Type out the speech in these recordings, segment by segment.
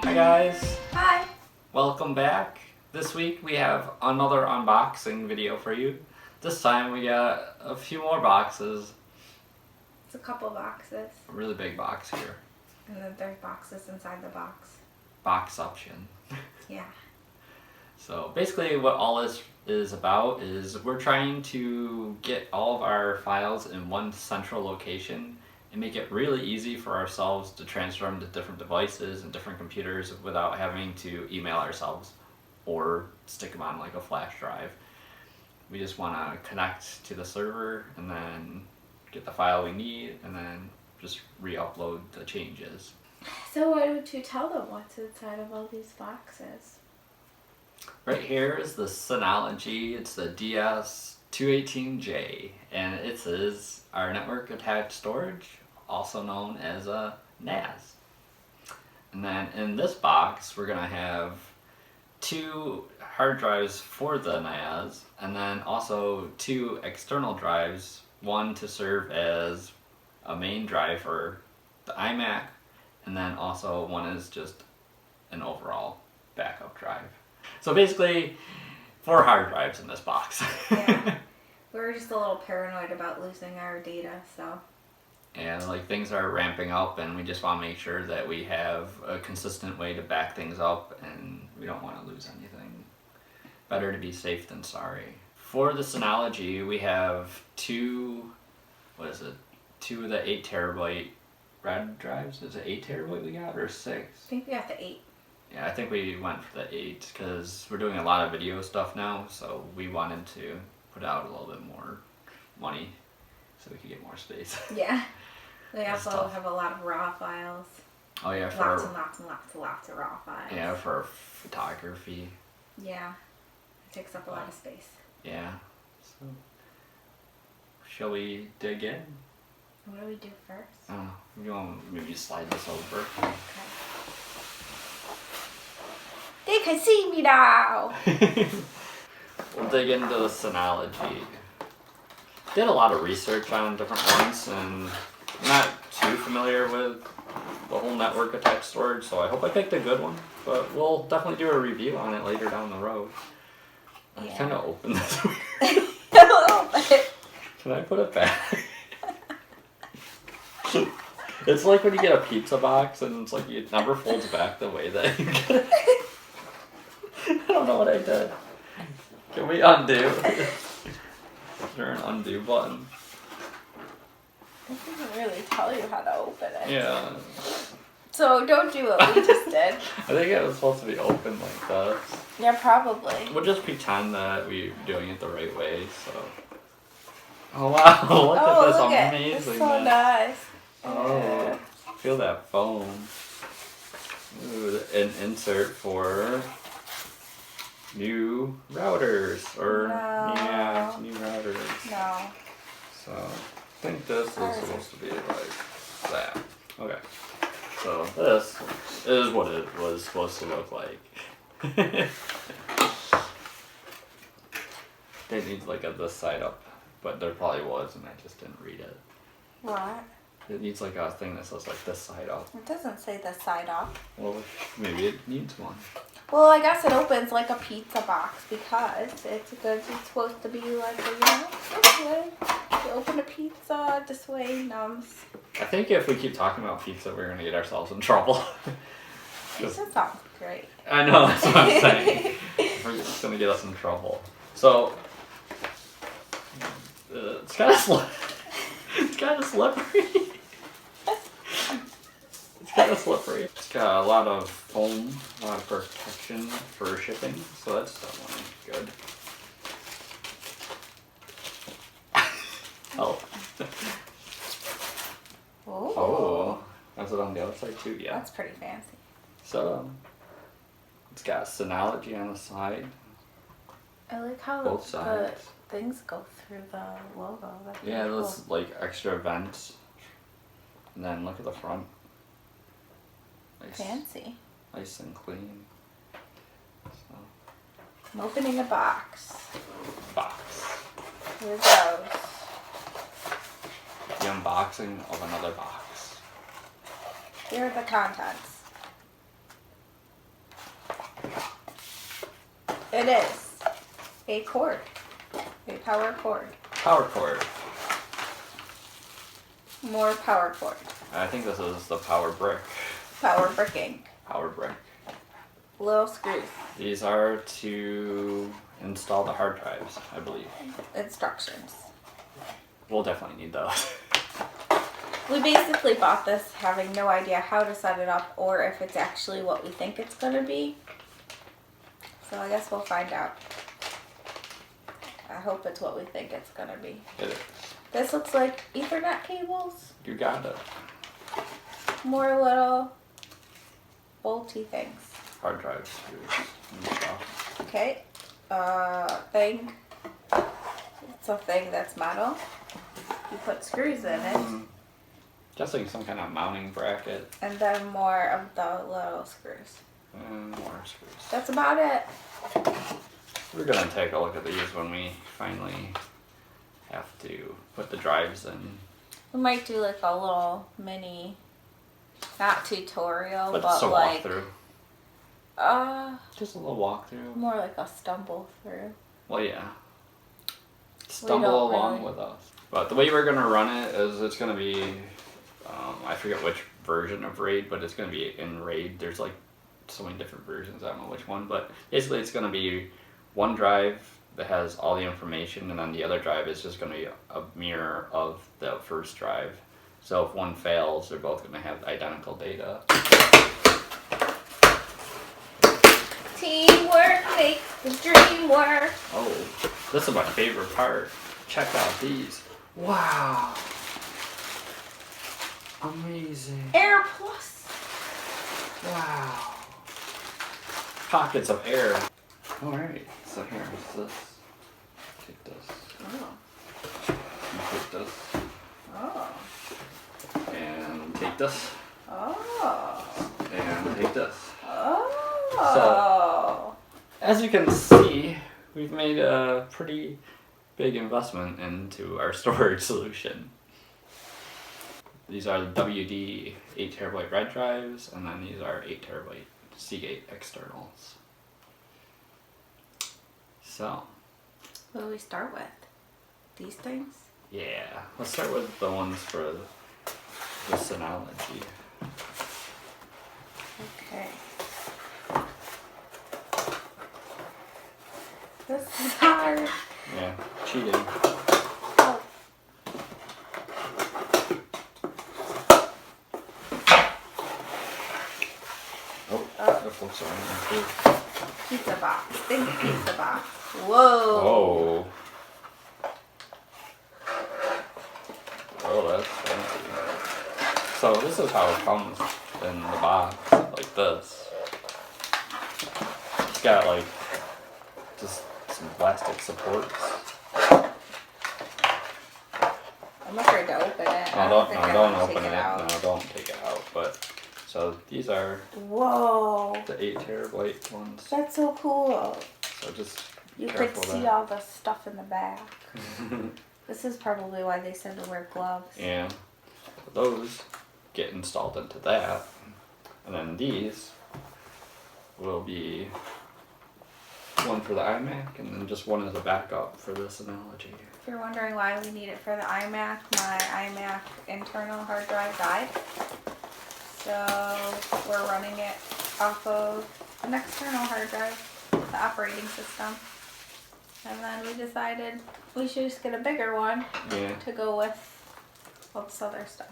Hi guys, Hi! welcome back. This week we have another unboxing video for you. This time we got a few more boxes. It's a couple boxes. A really big box here. And then there's boxes inside the box. Boxuption. Yeah. So basically what all this is about is we're trying to get all of our files in one central location and make it really easy for ourselves to transfer them to different devices and different computers without having to email ourselves or stick them on like a flash drive. We just want to connect to the server and then get the file we need and then just re-upload the changes. So why don't you tell them what's inside of all these boxes? Right here is the Synology, it's the DS218j, and it is our network attached storage, also known as a NAS. And then in this box we're going to have 2 hard drives for the NAS, and then also 2 external drives, one to serve as a main drive for the iMac, and then also one is just an overall backup drive. So basically 4 hard drives in this box. Yeah. We were just a little paranoid about losing our data, so. And like things are ramping up and we just want to make sure that we have a consistent way to back things up and we don't want to lose anything. Better to be safe than sorry. For the Synology we have 2 of the 8 terabyte red drives. Is it 8 terabyte we got or 6? I think we got the 8. Yeah, I think we went for the 8 because we're doing a lot of video stuff now, so we wanted to put out a little bit more money so we could get more space. Yeah. We also have a lot of raw files. Oh yeah, for lots and lots and lots and lots of raw files. Yeah, for photography. Yeah. It takes up a lot of space. Yeah. So, shall we dig in? What do we do first? I don't know. You want to maybe slide this over? Okay. They can see me now! We'll dig into the Synology. Did a lot of research on different ones and I'm not too familiar with the whole network attached storage, so I hope I picked a good one, but we'll definitely do a review on it later down the road. Yeah. I kind of opened this weird. A little bit. Can I put it back? It's like when you get a pizza box and it's like it never folds back the way that you get it. I don't know what I did. Can we undo? Is there an undo button? It doesn't really tell you how to open it. Yeah. So don't do what we just did. I think it was supposed to be open like this. Yeah, probably. We'll just pretend that we're doing it the right way, so. Oh wow, look at this amazing. It's so nice. Oh, feel that foam. Ooh, an insert for new routers, or yeah, new routers. No. So I think this is supposed to be like that. Okay. So this is what it was supposed to look like. They need like this side up, but there probably was, and I just didn't read it. What? It needs like a thing that says like this side up. It doesn't say the side up. Well, maybe it needs one. Well, I guess it opens like a pizza box because it's supposed to be like a, this way. You open a pizza, this way, numbs. I think if we keep talking about pizza, we're gonna get ourselves in trouble. Pizza sounds great. I know, that's what I'm saying. We're just gonna get us in trouble. So, it's kind of it's kind of slippery. It's kind of slippery. It's got a lot of foam, a lot of protection for shipping, so that's definitely good. Oh. Oh. That's it on the other side too, yeah. That's pretty fancy. So, it's got Synology on the side. I like how Both sides. the things go through the logo. That's Yeah, really those like extra vents. And then look at the front. Nice, fancy. nice and clean. So, I'm opening a box. box. Here goes. The unboxing of another box. Here are the contents. It is a cord, a power cord. Power cord. More power cord. I think this is the power brick. Power bricking. Power brick. Little screws. These are to install the hard drives, I believe. Instructions. We'll definitely need those. We basically bought this having no idea how to set it up or if it's actually what we think it's going to be. So I guess we'll find out. I hope it's what we think it's going to be. It is. This looks like Ethernet cables. You got it. More little bolty things. Hard drives. And stuff. Okay. Thing. It's a thing that's metal. You put screws in it. Just like some kind of mounting bracket. And then more of the little screws. And more screws. That's about it. We're going to take a look at these when we finally have to put the drives in. We might do like a little mini, not tutorial, But but just a like walkthrough. Just a little walkthrough. more like a stumble through. Well, yeah. Stumble along with us. But the way we're going to run it is it's going to be, I forget which version of RAID, but it's going to be in RAID. There's like so many different versions, I don't know which one, but basically it's going to be one drive that has all the information, and then the other drive is just going to be a mirror of the first drive. So if one fails, they're both going to have identical data. Teamwork makes the dream work. Oh, this is my favorite part. Check out these. Wow. Amazing. Air Plus. Wow. Pockets of air. Alright, so here is this. Take this. Oh. You take this. Oh. And take this. Oh. And take this. Oh. As you can see, we've made a pretty big investment into our storage solution. These are the WD 8TB red drives, and then these are 8TB Seagate externals. So, What do we start with? These things? yeah, let's start with the ones for the Synology. Okay. This is hard. Yeah, cheating. Oh. Oh, the folks are in there too. Pizza box. Think pizza box. Whoa. Whoa. Oh, that's fancy. So this is how it comes in the box, like this. It's got like just some plastic supports. I'm afraid to open it. I No, think I don't wanna open take it. out. No, don't take it out. But so these are Whoa. the 8TB ones. That's so cool. So just You could careful see there. all the stuff in the back. This is probably why they said to wear gloves. Yeah, those get installed into that, and then these will be one for the iMac, and then just one as a backup for the Synology. If you're wondering why we need it for the iMac, my iMac internal hard drive died. So we're running it off of an external hard drive, the operating system. And then we decided we should just get a bigger one Yeah. to go with all this other stuff.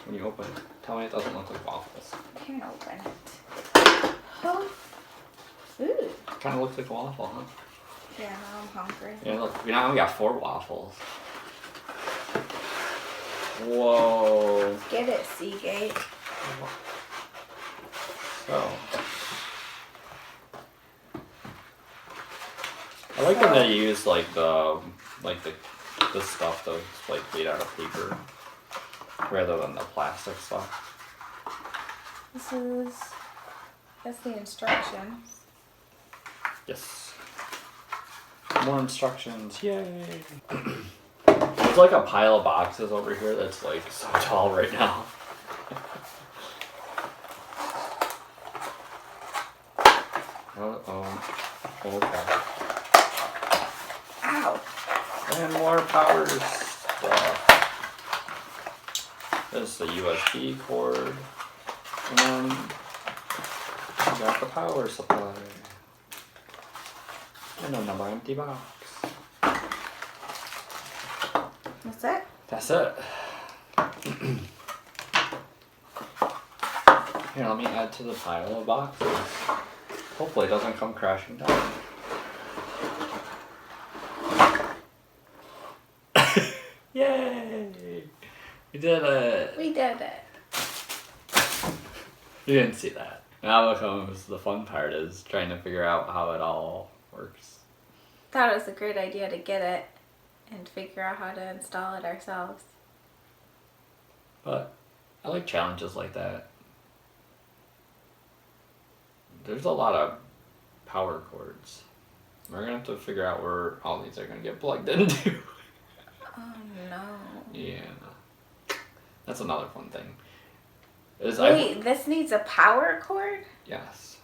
When you open it, tell me it doesn't look like waffles. I can't open it. Oh. Ooh. Kind of looks like a waffle, huh? Yeah, now I'm hungry. Yeah, look, we now got 4 waffles. Whoa. Get it, Seagate. So. I like when they use like the stuff that's like made out of paper rather than the plastic stuff. That's the instructions. Yes. More instructions, yay! There's like a pile of boxes over here that's like so tall right now. more power stuff. There's the USB cord. And then we got the power supply. And another empty box. That's it? That's it. Here, let me add to the pile of boxes. Hopefully it doesn't come crashing down. Yay! We did it! We did it. You didn't see that. Now comes the fun part, is trying to figure out how it all works. Thought it was a great idea to get it and figure out how to install it ourselves. But I like challenges like that. There's a lot of power cords. We're gonna have to figure out where all these are gonna get plugged into. Oh no. Yeah. That's another fun thing. Wait, this needs a power cord? Yes.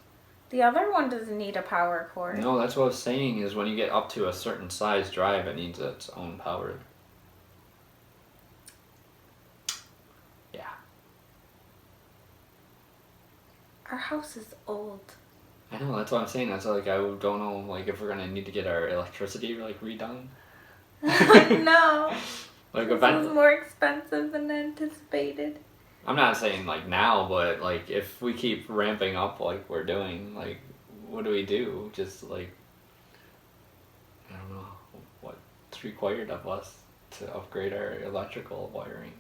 The other one doesn't need a power cord. No, that's what I was saying, is when you get up to a certain size drive, it needs its own power. Yeah. Our house is old. I know, that's what I'm saying. That's like, I don't know, like, if we're gonna need to get our electricity, like, redone. No. Like, This is more expensive than anticipated. I'm not saying, like, now, but, like, if we keep ramping up like we're doing, like, what do we do? Just, like, I don't know what's required of us to upgrade our electrical wiring.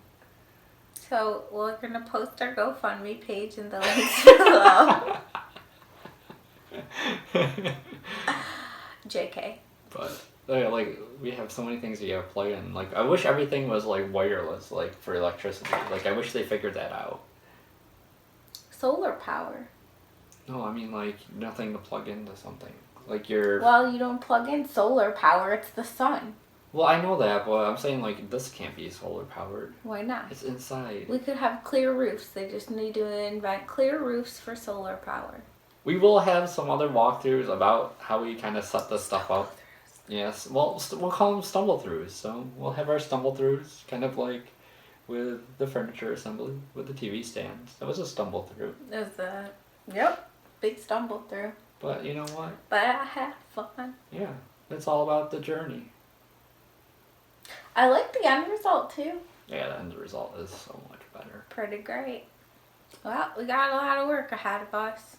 So we're gonna post our GoFundMe page in the links below. JK. But like, we have so many things you gotta plug in. Like, I wish everything was like wireless, like, for electricity. Like, I wish they figured that out. Solar power. No, I mean, like, nothing to plug into something. Like, you're... Well, you don't plug in solar power, it's the sun. Well, I know that, but I'm saying, like, this can't be solar powered. Why not? It's inside. We could have clear roofs. They just need to invent clear roofs for solar power. We will have some other walkthroughs about how we kind of set this stuff up. Yes, well, we'll call them stumble-throughs. So we'll have our stumble-throughs, kind of like with the furniture assembly, with the TV stands. That was a stumble-through. It was yep, big stumble through. But you know what? But I had fun. Yeah, it's all about the journey. I like the end result too. Yeah, the end result is so much better. Pretty great. Well, we got a lot of work ahead of us.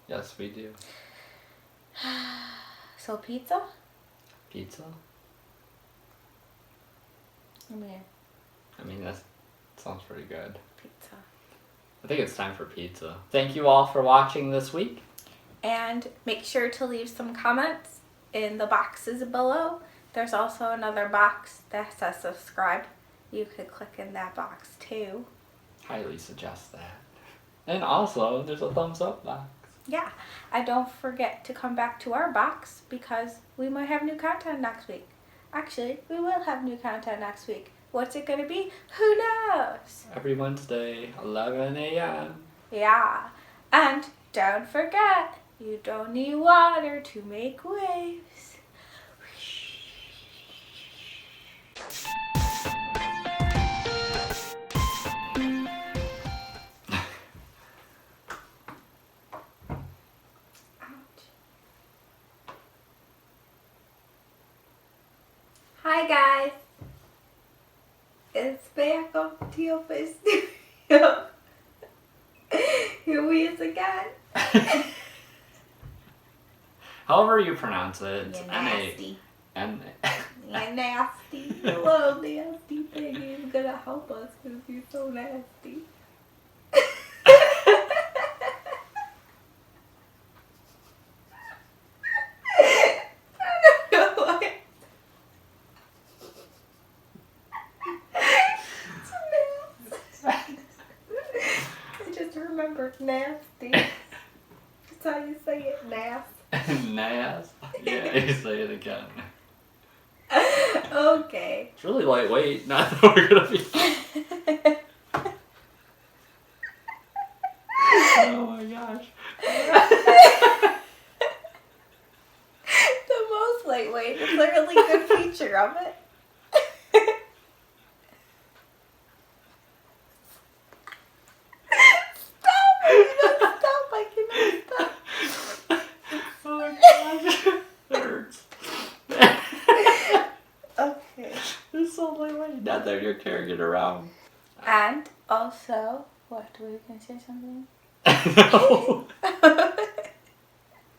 Yes, we do. So pizza? Pizza? I mean, that sounds pretty good. pizza. I think it's time for pizza. Thank you all for watching this week. And make sure to leave some comments in the boxes below. There's also another box that says subscribe. You could click in that box too. Highly suggest that. And also, there's a thumbs up box. Yeah, and don't forget to come back to our box because we might have new content next week. Actually, we will have new content next week. What's it going to be? Who knows? Every Wednesday, 11 a.m. Yeah, and don't forget, you don't need water to make waves. Hi guys, it's back up to your face studio. Here we is again. However you pronounce it, it's You're nasty. N-A. You're nasty. The little nasty thing is gonna help us because you're so nasty. Nasty. That's how you say it, NAS. NAS? Yeah, you say it again. Okay. It's really lightweight, not that we're gonna be... Oh my gosh. The most lightweight is a really good feature of it. the only way. Not that you're carrying it around. And also, what, were you going to say something? No.